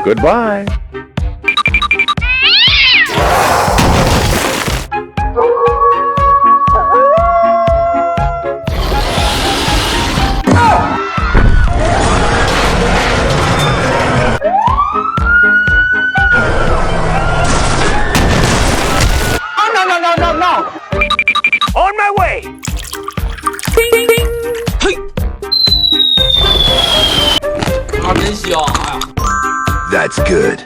Goodbye. No! On my way! Bing, bing, bing. 嘿，啊，真香！哎呀， That's good.